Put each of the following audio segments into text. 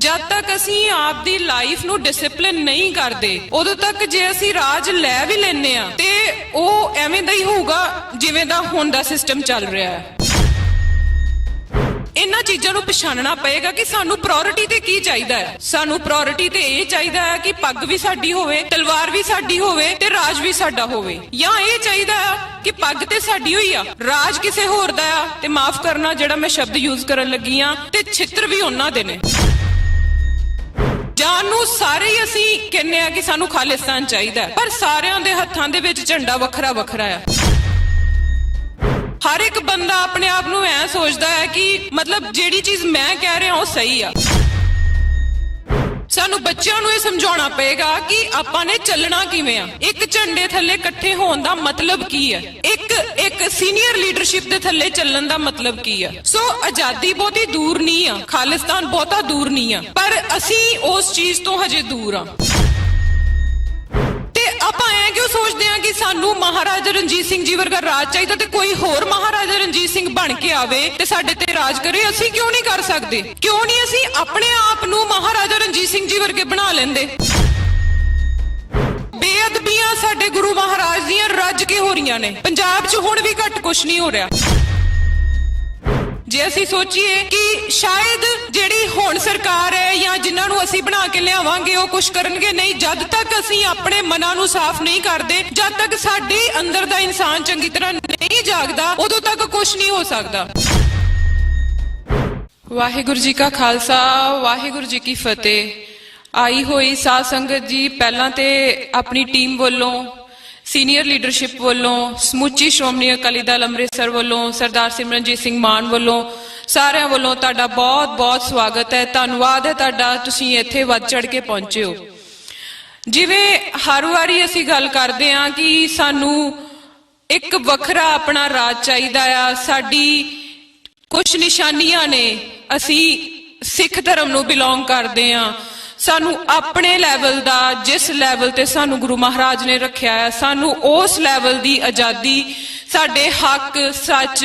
जद तक असी आपदी लाइफ नूं डिसिपलिन नहीं करते उदों तक जे असी राज लै भी लैने आ ते ओह एवें दा ही होऊगा जिवें दा हुण दा सिस्टम चल रहा है। इन्हां चीज़ां नूं पछाणना पएगा कि सानू प्रायोरिटी ते की चाहीदा है। सानू प्रायोरिटी ते इह चाहीदा है कि पग भी साडी होवे, तलवार भी साडी होवे ते राज भी साडा होवे, या इह चाहीदा है कि पग ते साडी होई आ, राज किसे होर दा आ ते माफ करना जिहड़ा मैं शब्द यूज करन लगी आ ते छित्र भी उन्हां दे ने। जानू सारे ही असी कहने आ कि सानू खालिस्तान चाहिए, पर सारियां दे हत्थां दे विच झंडा वखरा वखरा है। हर एक बंदा अपने आप नूं ऐ सोचदा है कि मतलब जेड़ी चीज मैं कह रहा वो सही आ। सानू बच्चों नूं समझाउणा पएगा कि आपां ने चलना किवें आ, एक झंडे थल्ले इकट्ठे होण दा मतलब की है, एक सीनियर लीडरशिप दे थल्ले चलण दा मतलब की है। सो आजादी बहुती दूर नहीं आ, खालिस्तान बहुता दूर नहीं आ, पर असी उस चीज तो हजे दूर आ। ਆਪਾਂ ਐ ਕਿਉਂ सोचते हैं कि सानू महाराजा रणजीत सिंह जी वर्गा राज चाहिए ते कोई होर महाराजा रणजीत सिंह बन के आवे ते साडे ते राज करे? असी क्यों नहीं कर सकते? क्यों नहीं असी अपने आप नू महाराजा रणजीत सिंह जी वर्गे बना लेंदे? बेअदबियां साडे गुरु महाराज दियां रज के हो रही ने, पंजाब च हुण भी घट कुछ नहीं हो रहा। जे असी सोचीए कि शायद जिहड़ी हुण सरकार है या जिन्हां नूं असी बना के लियावांगे वो कुछ करनगे नहीं, जद तक असी अपने मनां नूं साफ नहीं करते, जद तक साडे अंदर दा इंसान चंगी तरह नहीं जागदा, उदों तक कुछ नहीं हो सकदा। वाहिगुरू जी का खालसा, वाहिगुरू जी की फतेह। आई हुई साध संगत जी, पहलां ते अपनी टीम वालों, सीनियर लीडरशिप वालों, समूची श्रोमणी अकाली दल अमृतसर वालों, सरदार सिमरनजीत सिंह मान वालों, सारिਆਂ ਵੱਲੋਂ ਤੁਹਾਡਾ बहुत बहुत स्वागत है। ਧੰਨਵਾਦ है ਤੁਹਾਡਾ, ਤੁਸੀਂ ਇੱਥੇ ਵੱਧ ਚੜ ਕੇ ਪਹੁੰਚੇ ਹੋ। ਜਿਵੇਂ ਹਰ ਵਾਰੀ ਅਸੀਂ ਗੱਲ ਕਰਦੇ ਆਂ ਕਿ ਸਾਨੂੰ ਇੱਕ ਵੱਖਰਾ ਆਪਣਾ ਰਾਜ ਚਾਹੀਦਾ ਆ, ਸਾਡੀ ਕੁਝ ਨਿਸ਼ਾਨੀਆਂ ਨੇ, ਅਸੀਂ ਸਿੱਖ ਧਰਮ ਨੂੰ ਬਿਲੋਂਗ ਕਰਦੇ ਆਂ, सानू अपने लैवल दा जिस लैवल ते सानू गुरु महाराज ने रखा है, सानू उस लैवल दी आजादी, साडे हक सच,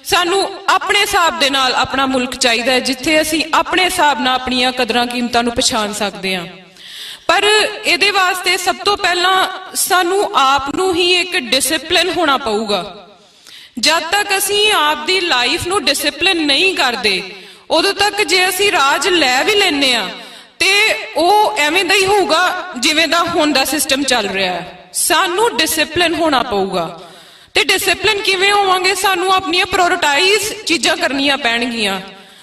सानू अपने हिसाब दे नाल अपना मुल्क चाहिए है, जिथे असी अपने हिसाब नाल अपनियां कदरां कीमतां नू पछाण सकदे हां। पर इहदे वास्ते सब तो पहला सानू आप नू ही एक डिसिपलिन होना पऊगा। जद तक असी आप दी लाइफ नू डिसिपलिन नहीं करते उदों तक जे असी राज लै भी लैने आ ते ओह एवें दा ही होऊगा जिवें दा हुण दा सिस्टम चल रहा है। सानू डिसिपलिन होना पऊगा ते डिसिपलिन किवें होवांगे? सानू अपनियां प्रायोरिटाइज चीज़ां करनियां पैणगियां।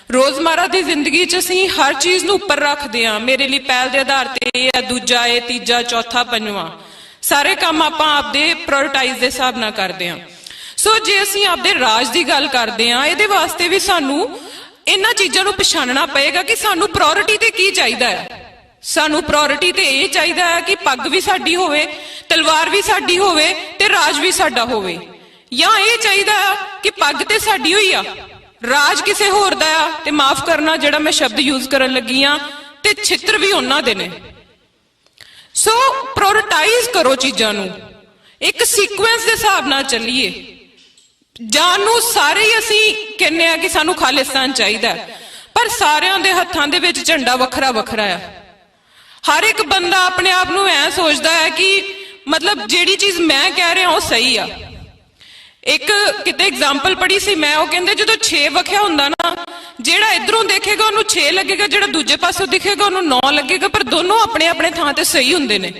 रोजमर्रा दी जिंदगी च असीं हर चीज़ नूं उपर रखदे हां, मेरे लिए पहल दे आधार ते है, दूजा है, तीजा, चौथा, पंजवां, सारे काम आपां आपदे प्रायोरिटाइज दे हिसाब नाल करदे हां। सो जे असीं आपदे राज दी गल करदे हां, इहदे वास्ते भी सानू इन्हां चीज़ां नूं पछाणना पएगा कि सानू प्रायोरिटी ते की चाहीदा है। सानू प्रायोरिटी ते इह चाहीदा है कि पग भी साडी होवे, तलवार भी साडी होवे ते राज भी साडा होवे, या इह चाहीदा है कि पग ते साडी होई आ, राज किसे होर दा आ ते माफ करना जिहड़ा मैं शब्द यूज करन लगी आ ते छित्र भी उन्हां दे ने। सो प्रायोरिटाइज करो चीज़ां नूं, एक सीक्वेंस दे हिसाब नाल चलीए। जानू सारे ही असी कहने आ कि सानू खालिस्तान चाहिए, पर सारियां दे हत्थां दे विच झंडा वखरा वखरा है। हर एक बंदा अपने आप नूं ऐ सोचदा है कि मतलब जेड़ी चीज मैं कह रहा वो सही आ। एक किते एग्जाम्पल पढ़ी सी मैं, वो कहंदे जदों 6 वखिया हुंदा ना, जेड़ा इधरों देखेगा उन्होंने 6 लगेगा, जेड़ा दूजे पासों दिखेगा उन्होंने 9 लगेगा, पर दोनों अपने अपने थां ते सही हुंदे ने।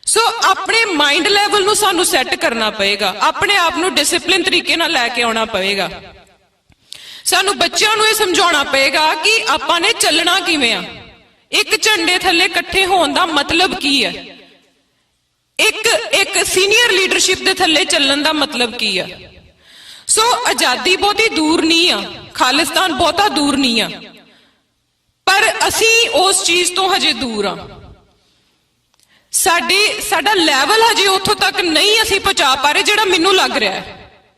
सो अपने माइंड लैवल नूं सानू सैट करना पएगा, अपने आप नूं डिसिपलिन तरीके नाल लैके आउणा पएगा। सानू बच्चों नूं इह समझाउणा पएगा कि आपां ने चलना किवें आ, एक झंडे थल्ले इकट्ठे होण दा मतलब की है, एक सीनियर लीडरशिप दे थल्ले चलण दा मतलब की है। सो आजादी बहुती दूर नहीं आ, खालिस्तान बहुता दूर नहीं आ, पर असी उस चीज तो हजे दूर आ। साडा लैवल हजे उत्थों तक नहीं असी पहुंचा पा रहे जिहड़ा मैनूं लग रहा है।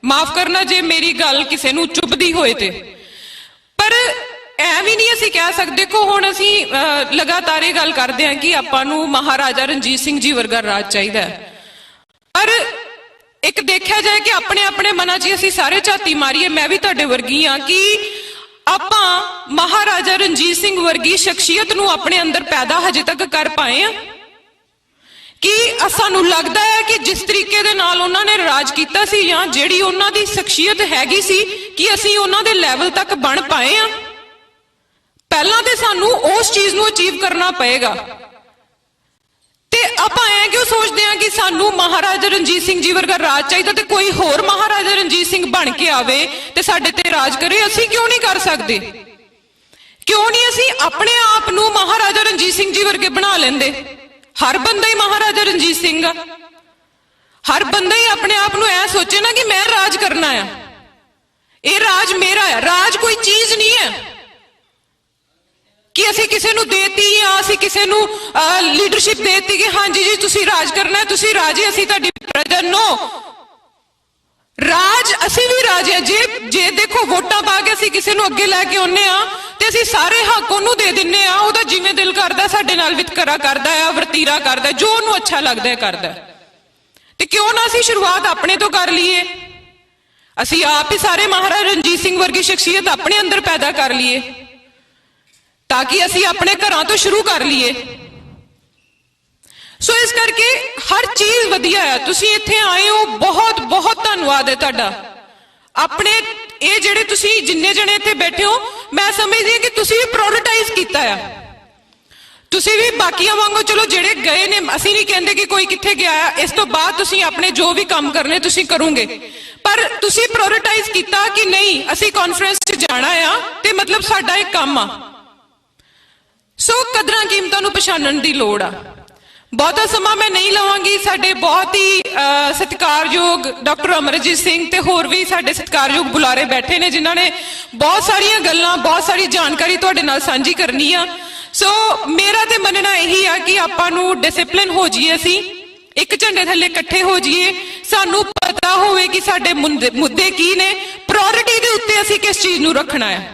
माफ करना जे मेरी गल किसी नूं चुभदी होए ते, पर ऐ भी नहीं असी कह सकते को हुण असी लगातार ये गल करदे हां कि आपां नूं महाराजा रणजीत सिंह जी वर्गा राज चाहीदा है, पर एक देखा जाए कि अपने अपने मनां च असी सारे झाती मारीए, मैं भी तुहाडे वर्गी हां कि ਆਪਾਂ ਮਹਾਰਾਜਾ ਰਣਜੀਤ ਸਿੰਘ ਵਰਗੀ ਸ਼ਖਸੀਅਤ ਨੂੰ ਆਪਣੇ ਅੰਦਰ ਪੈਦਾ ਹਜੇ ਤੱਕ ਕਰ ਪਾਏ ਆ? ਕਿ ਸਾਨੂੰ ਲੱਗਦਾ ਹੈ ਕਿ ਜਿਸ ਤਰੀਕੇ ਦੇ ਨਾਲ ਉਹਨਾਂ ਨੇ ਰਾਜ ਕੀਤਾ ਸੀ ਜਾਂ ਜਿਹੜੀ ਉਹਨਾਂ ਦੀ ਸ਼ਖਸੀਅਤ ਹੈਗੀ ਸੀ ਕਿ ਅਸੀਂ ਉਹਨਾਂ ਦੇ ਲੈਵਲ ਤੱਕ ਬਣ ਪਾਏ ਆ? ਪਹਿਲਾਂ ਤੇ ਸਾਨੂੰ ਉਸ ਚੀਜ਼ ਨੂੰ ਅਚੀਵ ਕਰਨਾ ਪਏਗਾ। ਤੇ ਆਪਾਂ ਐ ਕਿਉਂ ਸੋਚਦੇ ਆ ਕਿ ਸਾਨੂੰ ਮਹਾਰਾਜਾ ਰਣਜੀਤ ਸਿੰਘ ਜੀ ਵਰਗਾ ਰਾਜ ਚਾਹੀਦਾ ਤੇ ਕੋਈ ਹੋਰ ਮਹਾਰਾਜਾ ਰਣਜੀਤ ਸਿੰਘ ਬਣ ਕੇ ਆਵੇ ਤੇ ਸਾਡੇ ਤੇ ਰਾਜ ਕਰੇ? ਅਸੀਂ ਕਿਉਂ ਨਹੀਂ ਕਰ ਸਕਦੇ? ਕਿਉਂ ਨਹੀਂ ਅਸੀਂ ਆਪਣੇ ਆਪ ਨੂੰ ਮਹਾਰਾਜਾ ਰਣਜੀਤ ਸਿੰਘ ਜੀ ਵਰਗੇ ਬਣਾ ਲੈਂਦੇ? ਹਰ ਬੰਦਾ ਹੀ ਮਹਾਰਾਜਾ ਰਣਜੀਤ ਸਿੰਘ ਆ। ਹਰ ਬੰਦਾ ਹੀ ਆਪਣੇ ਆਪ ਨੂੰ ਐ ਸੋਚੇ ਨਾ ਕਿ ਮੈਂ ਰਾਜ ਕਰਨਾ ਆ, ਇਹ ਰਾਜ ਮੇਰਾ ਆ। ਰਾਜ ਕੋਈ ਚੀਜ਼ ਨਹੀਂ ਹੈ ਕਿ ਅਸੀਂ ਕਿਸੇ ਨੂੰ ਦੇਤੀ ਜਾਂ ਅਸੀਂ ਕਿਸੇ ਨੂੰ ਲੀਡਰਸ਼ਿਪ ਦੇਤੀ ਕਿ ਹਾਂਜੀ ਜੀ ਤੁਸੀਂ ਰਾਜ ਕਰਨਾ, ਤੁਸੀਂ ਰਾਜੇ, ਅਸੀਂ ਤੁਹਾਡੀ ਪ੍ਰਜਾ। ਨੋ, ਰਾਜ ਅਸੀਂ ਵੀ ਰਾਜ ਹੈ। ਜੇ ਦੇਖੋ ਵੋਟਾਂ ਪਾ ਕੇ ਅਸੀਂ ਕਿਸੇ ਨੂੰ ਅੱਗੇ ਲੈ ਕੇ ਆਉਂਦੇ ਆ ਤੇ ਅਸੀਂ ਸਾਰੇ ਹੱਕ ਉਹਨੂੰ ਦੇ ਦਿੰਨੇ ਆ, ਉਹਦਾ ਜਿਵੇਂ ਦਿਲ ਕਰਦਾ ਸਾਡੇ ਨਾਲ ਵਿਤਕਰਾ ਕਰਦਾ ਆ, ਵਰਤੀਰਾ ਕਰਦਾ, ਜੋ ਉਹਨੂੰ ਅੱਛਾ ਲੱਗਦਾ ਹੈ ਕਰਦਾ। ਤੇ ਕਿਉਂ ਨਾ ਅਸੀਂ ਸ਼ੁਰੂਆਤ ਆਪਣੇ ਤੋਂ ਕਰ ਲਈਏ? ਅਸੀਂ ਆਪ ਹੀ ਸਾਰੇ ਮਹਾਰਾਜਾ ਰਣਜੀਤ ਸਿੰਘ ਵਰਗੀ ਸ਼ਖਸੀਅਤ ਆਪਣੇ ਅੰਦਰ ਪੈਦਾ ਕਰ ਲਈਏ ਤਾਂ ਕਿ ਅਸੀਂ ਆਪਣੇ ਘਰਾਂ ਤੋਂ ਸ਼ੁਰੂ ਕਰ ਲਈਏ। ਸੋ ਇਸ ਕਰਕੇ ਹਰ ਚੀਜ਼ ਵਧੀਆ ਹੈ। ਤੁਸੀਂ ਇੱਥੇ ਆਏ ਹੋ, ਬਹੁਤ ਬਹੁਤ ਧੰਨਵਾਦ ਹੈ ਤੁਹਾਡਾ। ਆਪਣੇ ਇਹ ਜਿਹੜੇ ਤੁਸੀਂ ਜਿੰਨੇ ਜਣੇ ਇੱਥੇ ਬੈਠੇ ਹੋ, ਮੈਂ ਸਮਝਦੀ ਹਾਂ ਕਿ ਤੁਸੀਂ ਵੀ ਪ੍ਰਾਇੋਰਟਾਈਜ਼ ਕੀਤਾ ਆ। ਤੁਸੀਂ ਵੀ ਬਾਕੀਆਂ ਵਾਂਗੂ, ਚਲੋ ਜਿਹੜੇ ਗਏ ਨੇ, ਅਸੀਂ ਨਹੀਂ ਕਹਿੰਦੇ ਕਿ ਕੋਈ ਕਿੱਥੇ ਗਿਆ ਆ, ਇਸ ਤੋਂ ਬਾਅਦ ਤੁਸੀਂ ਆਪਣੇ ਜੋ ਵੀ ਕੰਮ ਕਰਨੇ ਤੁਸੀਂ ਕਰੋਗੇ, ਪਰ ਤੁਸੀਂ ਪ੍ਰਾਇੋਰਟਾਈਜ਼ ਕੀਤਾ ਕਿ ਨਹੀਂ ਅਸੀਂ ਕਾਨਫਰੰਸ 'ਚ ਜਾਣਾ ਆ ਤੇ ਮਤਲਬ ਸਾਡਾ ਇੱਕ ਕੰਮ ਆ। ਸੋ ਕਦਰਾਂ ਕੀਮਤਾਂ ਨੂੰ ਪਛਾਣਨ ਦੀ ਲੋੜ ਆ। ਬਹੁਤਾ ਸਮਾਂ ਮੈਂ ਨਹੀਂ ਲਵਾਂਗੀ। ਸਾਡੇ ਬਹੁਤ ਹੀ ਸਤਿਕਾਰਯੋਗ ਡਾਕਟਰ ਅਮਰਜੀਤ ਸਿੰਘ ਤੇ ਹੋਰ ਵੀ ਸਾਡੇ ਸਤਿਕਾਰਯੋਗ ਬੁਲਾਰੇ ਬੈਠੇ ਨੇ ਜਿਨ੍ਹਾਂ ਨੇ ਬਹੁਤ ਸਾਰੀਆਂ ਗੱਲਾਂ, ਬਹੁਤ ਸਾਰੀ ਜਾਣਕਾਰੀ ਤੁਹਾਡੇ ਨਾਲ ਸਾਂਝੀ ਕਰਨੀ ਆ। ਸੋ ਮੇਰਾ ਤੇ ਮੰਨਣਾ ਇਹੀ ਆ ਕਿ ਆਪਾਂ ਨੂੰ ਡਿਸਪਲਿਨ ਹੋ ਜਾਈਏ, ਅਸੀਂ ਇੱਕ ਝੰਡੇ ਥੱਲੇ ਇਕੱਠੇ ਹੋ ਜਾਈਏ, ਸਾਨੂੰ ਪਤਾ ਹੋਵੇ ਕਿ ਸਾਡੇ ਮੁੱਦੇ ਕੀ ਨੇ, ਪ੍ਰਾਇੋਰਟੀ ਦੇ ਉੱਤੇ ਅਸੀਂ ਕਿਸ ਚੀਜ਼ ਨੂੰ ਰੱਖਣਾ ਹੈ।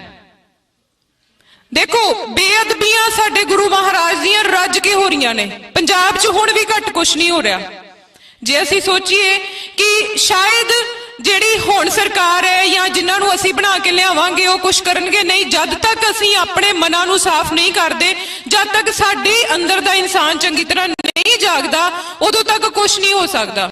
ਦੇਖੋ, ਬੇਅਦਬੀਆਂ ਸਾਡੇ ਗੁਰੂ ਮਹਾਰਾਜ ਦੀਆਂ ਰੱਜ ਕੇ ਹੋ ਰਹੀਆਂ ਨੇ ਪੰਜਾਬ 'ਚ, ਹੁਣ ਵੀ ਘੱਟ ਕੁਛ ਨਹੀਂ ਹੋ ਰਿਹਾ। ਜੇ ਅਸੀਂ ਸੋਚੀਏ ਕਿ ਸ਼ਾਇਦ ਜਿਹੜੀ ਹੁਣ ਸਰਕਾਰ ਹੈ ਜਾਂ ਜਿਨ੍ਹਾਂ ਨੂੰ ਅਸੀਂ ਬਣਾ ਕੇ ਲਿਆਵਾਂਗੇ ਉਹ ਕੁਛ ਕਰਨਗੇ, ਨਹੀਂ, ਜਦ ਤੱਕ ਅਸੀਂ ਆਪਣੇ ਮਨਾਂ ਨੂੰ ਸਾਫ਼ ਨਹੀਂ ਕਰਦੇ, ਜਦ ਤੱਕ ਸਾਡੇ ਅੰਦਰ ਦਾ ਇਨਸਾਨ ਚੰਗੀ ਤਰ੍ਹਾਂ ਨਹੀਂ ਜਾਗਦਾ, ਉਦੋਂ ਤੱਕ ਕੁਛ ਨਹੀਂ ਹੋ ਸਕਦਾ।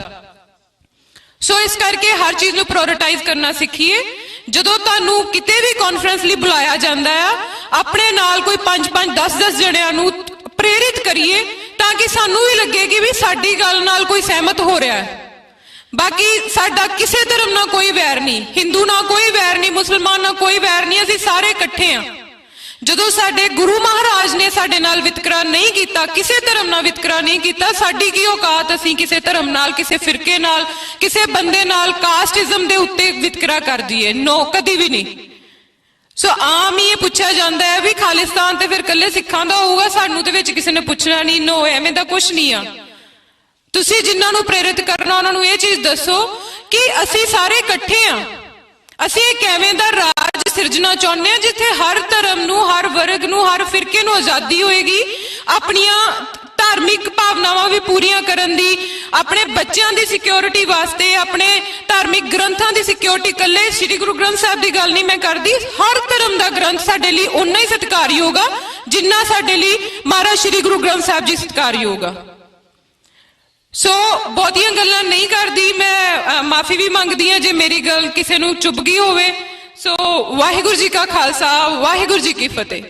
ਸੋ ਇਸ ਕਰਕੇ ਹਰ ਚੀਜ਼ ਨੂੰ ਪ੍ਰਾਇੋਰਟਾਈਜ਼ ਕਰਨਾ ਸਿੱਖੀਏ। ਜਦੋਂ ਤੁਹਾਨੂੰ ਕਿਤੇ ਵੀ ਕਾਨਫਰੰਸ ਲਈ ਬੁਲਾਇਆ ਜਾਂਦਾ ਆ, ਆਪਣੇ ਨਾਲ ਕੋਈ 5-5, 10-10 ਜਣਿਆਂ ਨੂੰ ਪ੍ਰੇਰਿਤ ਕਰੀਏ ਤਾਂ ਕਿ ਸਾਨੂੰ ਵੀ ਲੱਗੇ ਕਿ ਵੀ ਸਾਡੀ ਗੱਲ ਨਾਲ ਕੋਈ ਸਹਿਮਤ ਹੋ ਰਿਹਾ ਹੈ। ਬਾਕੀ ਸਾਡਾ ਕਿਸੇ ਧਰਮ ਨਾਲ ਕੋਈ ਵੈਰ ਨਹੀਂ, ਹਿੰਦੂ ਨਾਲ ਕੋਈ ਵੈਰ ਨਹੀਂ, ਮੁਸਲਮਾਨ ਨਾਲ ਕੋਈ ਵੈਰ ਨਹੀਂ, ਅਸੀਂ ਸਾਰੇ ਇਕੱਠੇ ਆ। ਜਦੋਂ ਸਾਡੇ ਗੁਰੂ ਮਹਾਰਾਜ ਨੇ ਸਾਡੇ ਨਾਲ ਵਿਤਕਰਾ ਨਹੀਂ ਕੀਤਾ, ਕਿਸੇ ਧਰਮ ਨਾਲ ਵਿਤਕਰਾ ਨਹੀਂ ਕੀਤਾ, ਸਾਡੀ ਕੀ ਔਕਾਤ ਅਸੀਂ ਕਿਸੇ ਧਰਮ ਨਾਲ, ਕਿਸੇ ਫਿਰਕੇ ਨਾਲ, ਕਿਸੇ ਬੰਦੇ ਨਾਲ ਕਾਸਟਿਜ਼ਮ ਦੇ ਉੱਤੇ ਵਿਤਕਰਾ ਕਰ ਦਈਏ? ਨੋ, ਕਦੀ ਵੀ ਨਹੀਂ। ਸੋ ਆਮ ਹੀ ਇਹ ਪੁੱਛਿਆ ਜਾਂਦਾ ਹੈ ਵੀ ਖਾਲਿਸਤਾਨ ਤੇ ਫਿਰ ਇਕੱਲੇ ਸਿੱਖਾਂ ਦਾ ਹੋਊਗਾ, ਸਾਨੂੰ ਤੇ ਵਿੱਚ ਕਿਸੇ ਨੇ ਪੁੱਛਣਾ ਨਹੀਂ। ਨੋ, ਐਵੇਂ ਦਾ ਕੁਛ ਨਹੀਂ ਆ। ਤੁਸੀਂ ਜਿਨ੍ਹਾਂ ਨੂੰ ਪ੍ਰੇਰਿਤ ਕਰਨਾ ਉਹਨਾਂ ਨੂੰ ਇਹ ਚੀਜ਼ ਦੱਸੋ ਕਿ ਅਸੀਂ ਸਾਰੇ ਇਕੱਠੇ ਆ। ਅਸੀਂ ਇੱਕ ਐਵੇਂ ਦਾ ਰਾਜ ਸਿਰਜਣਾ ਚਾਹੁੰਦੇ ਹਾਂ ਜਿੱਥੇ ਹਰ ਧਰਮ ਨੂੰ, ਹਰ ਵਰਗ ਨੂੰ, ਹਰ ਫਿਰਕੇ ਨੂੰ ਆਜ਼ਾਦੀ ਹੋਏਗੀ ਆਪਣੀਆਂ ਧਾਰਮਿਕ ਭਾਵਨਾਵਾਂ ਵੀ ਪੂਰੀਆਂ ਕਰਨ ਦੀ, ਆਪਣੇ ਬੱਚਿਆਂ ਦੀ ਸਿਕਿਉਰਿਟੀ ਵਾਸਤੇ, ਆਪਣੇ ਧਾਰਮਿਕ ਗ੍ਰੰਥਾਂ ਦੀ ਸਿਕਿਉਰਿਟੀ। ਇਕੱਲੇ ਸ੍ਰੀ ਗੁਰੂ ਗ੍ਰੰਥ ਸਾਹਿਬ ਦੀ ਗੱਲ ਨਹੀਂ ਮੈਂ ਕਰਦੀ, ਹਰ ਧਰਮ ਦਾ ਗ੍ਰੰਥ ਸਾਡੇ ਲਈ ਓਨਾ ਹੀ ਸਤਿਕਾਰਯੋਗ ਆ ਜਿੰਨਾ ਸਾਡੇ ਲਈ ਮਹਾਰਾਜ ਸ੍ਰੀ ਗੁਰੂ ਗ੍ਰੰਥ ਸਾਹਿਬ ਜੀ ਸਤਿਕਾਰਯੋਗ ਆ। ਸੋ ਬਹੁਤੀਆਂ ਗੱਲਾਂ ਨਹੀਂ ਕਰਦੀ, ਮੈਂ ਮਾਫੀ ਵੀ ਮੰਗਦੀ ਹਾਂ ਜੇ ਮੇਰੀ ਗੱਲ ਕਿਸੇ ਨੂੰ ਚੁੱਭ ਗਈ ਹੋਵੇ। ਸੋ ਵਾਹਿਗੁਰੂ ਜੀ ਕਾ ਖਾਲਸਾ, ਵਾਹਿਗੁਰੂ ਜੀ ਕੀ ਫਤਿਹ।